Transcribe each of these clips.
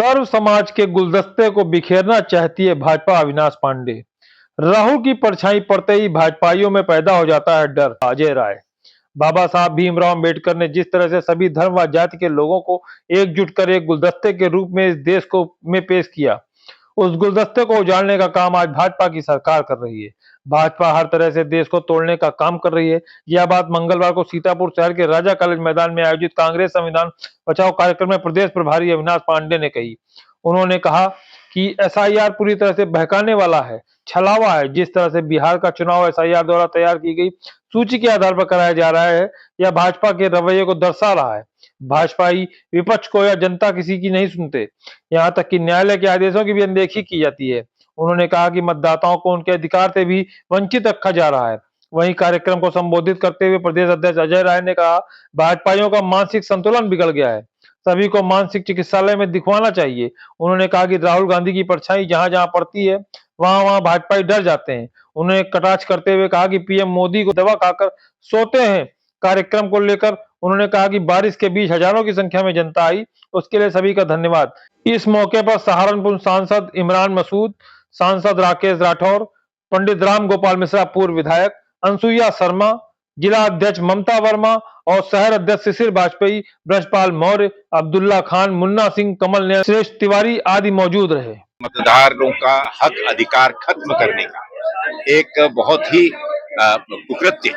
सर्व समाज के गुलदस्ते को बिखेरना चाहती है भाजपा। अविनाश पांडे। राहुल की परछाई पड़ते ही भाजपाइयों में पैदा हो जाता है डर। अजय राय। बाबा साहब भीमराव अम्बेडकर ने जिस तरह से सभी धर्म व जाति के लोगों को एकजुट कर एक गुलदस्ते के रूप में इस देश को में पेश किया, उस गुलदस्ते को उजाड़ने का काम आज भाजपा की सरकार कर रही है। भाजपा हर तरह से देश को तोड़ने का काम कर रही है। यह बात मंगलवार को सीतापुर शहर के राजा कॉलेज मैदान में आयोजित कांग्रेस संविधान बचाओ कार्यक्रम में प्रदेश प्रभारी अविनाश पांडे ने कही। उन्होंने कहा कि एसआईआर पूरी तरह से बहकाने वाला है, छलावा है। जिस तरह से बिहार का चुनाव एसआईआर द्वारा तैयार की गई सूची के आधार पर कराया जा रहा है, यह भाजपा के रवैये को दर्शा रहा है। भाजपाई विपक्ष को या जनता किसी की नहीं सुनते, यहाँ तक कि न्यायालय के आदेशों की भी अनदेखी की जाती है। उन्होंने कहा कि मतदाताओं को उनके अधिकार से भी वंचित रखा जा रहा है। वहीं कार्यक्रम को संबोधित करते हुए प्रदेश अध्यक्ष अजय राय ने कहा, भाजपाइयों का मानसिक संतुलन बिगड़ गया है, सभी को मानसिक चिकित्सालय में दिखवाना चाहिए। उन्होंने कहा कि राहुल गांधी की परछाई जहां जहां पड़ती है वहां वहां भाजपाई डर जाते हैं। उन्होंने कटाक्ष करते हुए कहा कि पीएम मोदी को दवा खाकर सोते हैं। कार्यक्रम को लेकर उन्होंने कहा कि बारिश के बीच हजारों की संख्या में जनता आई, उसके लिए सभी का धन्यवाद। इस मौके पर सहारनपुर सांसद इमरान मसूद, सांसद राकेश राठौर, पंडित राम गोपाल मिश्रा पूर्व विधायक, अनसुईया शर्मा, जिला अध्यक्ष ममता वर्मा और शहर अध्यक्ष शिशिर वाजपेयी, ब्रजपाल मौर्य, अब्दुल्ला खान, मुन्ना सिंह, कमल ने श्रेष्ठ तिवारी आदि मौजूद रहे। मतदारों का हक अधिकार खत्म करने का एक बहुत ही कुकृत्य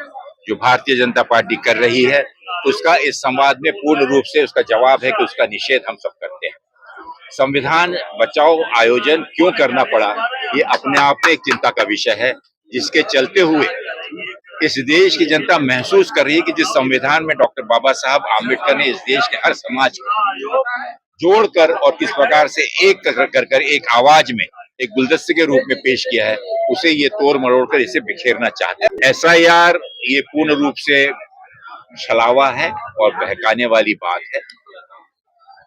जो भारतीय जनता पार्टी कर रही है, उसका इस संवाद में पूर्ण रूप से उसका जवाब है कि उसका निषेध हम सब करते हैं। संविधान बचाओ आयोजन क्यों करना पड़ा, ये अपने आप में एक चिंता का विषय है, जिसके चलते हुए इस देश की जनता महसूस कर रही है कि जिस संविधान में डॉक्टर बाबा साहब आम्बेडकर ने इस देश के हर समाज को जोड़कर और किस प्रकार से एक कर एक आवाज में एक गुलदस्ते के रूप में पेश किया है, उसे ये तोड़ मरोड़ कर इसे बिखेरना चाहते हैं। एसआईआर ये पूर्ण रूप से छलावा है और बहकाने वाली बात है।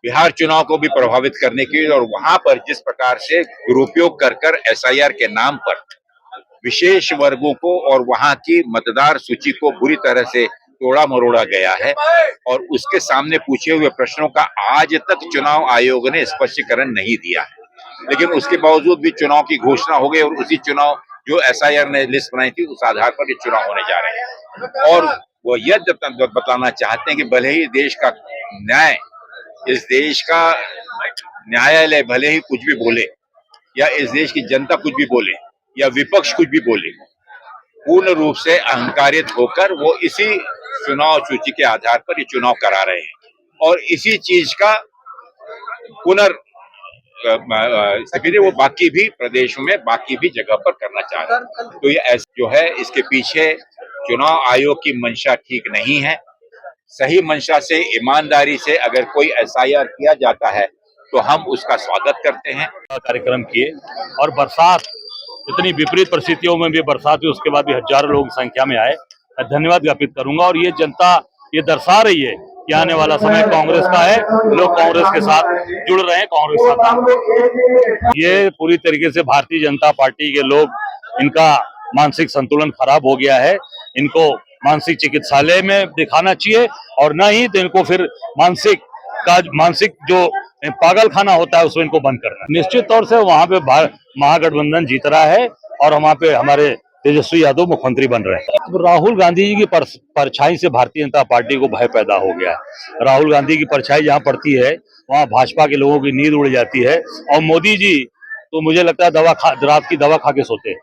बिहार चुनाव को भी प्रभावित करने की और वहां पर जिस प्रकार से दुरुपयोग कर एसआईआर के नाम पर विशेष वर्गों को और वहां की मतदार सूची को बुरी तरह से तोड़ा मरोड़ा गया है और उसके सामने पूछे हुए प्रश्नों का आज तक चुनाव आयोग ने स्पष्टीकरण नहीं दिया है। लेकिन उसके बावजूद भी चुनाव की घोषणा हो गई और उसी चुनाव जो एसआईआर ने लिस्ट बनाई थी उस आधार पर ये चुनाव होने जा रहे हैं। और वो यह बताना चाहते हैं कि भले ही देश का न्याय, इस देश का न्यायालय भले ही कुछ भी बोले या इस देश की जनता कुछ भी बोले या विपक्ष कुछ भी बोले, पूर्ण रूप से अहंकारित होकर वो इसी चुनाव सूची के आधार पर ये चुनाव करा रहे हैं और इसी चीज का स्थिति वो बाकी भी प्रदेशों में बाकी भी जगह पर करना चाह रहे हैं। तो ये जो है, इसके पीछे चुनाव आयोग की मंशा ठीक नहीं है। सही मंशा से, ईमानदारी से अगर कोई एसआईआर किया जाता है तो हम उसका स्वागत करते हैं। कार्यक्रम किए और बरसात, इतनी विपरीत परिस्थितियों में भी बरसात हुई, उसके बाद भी हजारों लोग संख्या में आए। मैं धन्यवाद ज्ञापित करूंगा और ये जनता ये दर्शा रही है कि आने वाला समय कांग्रेस का है, लोग कांग्रेस के साथ जुड़ रहे हैं, कांग्रेस के साथ। ये पूरी तरीके से भारतीय जनता पार्टी के लोग, इनका मानसिक संतुलन खराब हो गया है। इनको मानसिक चिकित्सालय में दिखाना चाहिए और न ही तो इनको फिर मानसिक जो पागल खाना होता है उसमें इनको बंद करना। निश्चित तौर से वहां पे महागठबंधन जीत रहा है और वहां पे हमारे तेजस्वी यादव मुख्यमंत्री बन रहे हैं। राहुल गांधी जी की परछाई से भारतीय जनता पार्टी को भय पैदा हो गया है। राहुल गांधी की परछाई जहां पड़ती है वहां भाजपा के लोगों की नींद उड़ जाती है और मोदी जी तो मुझे लगता है रात की दवा खा के सोते हैं।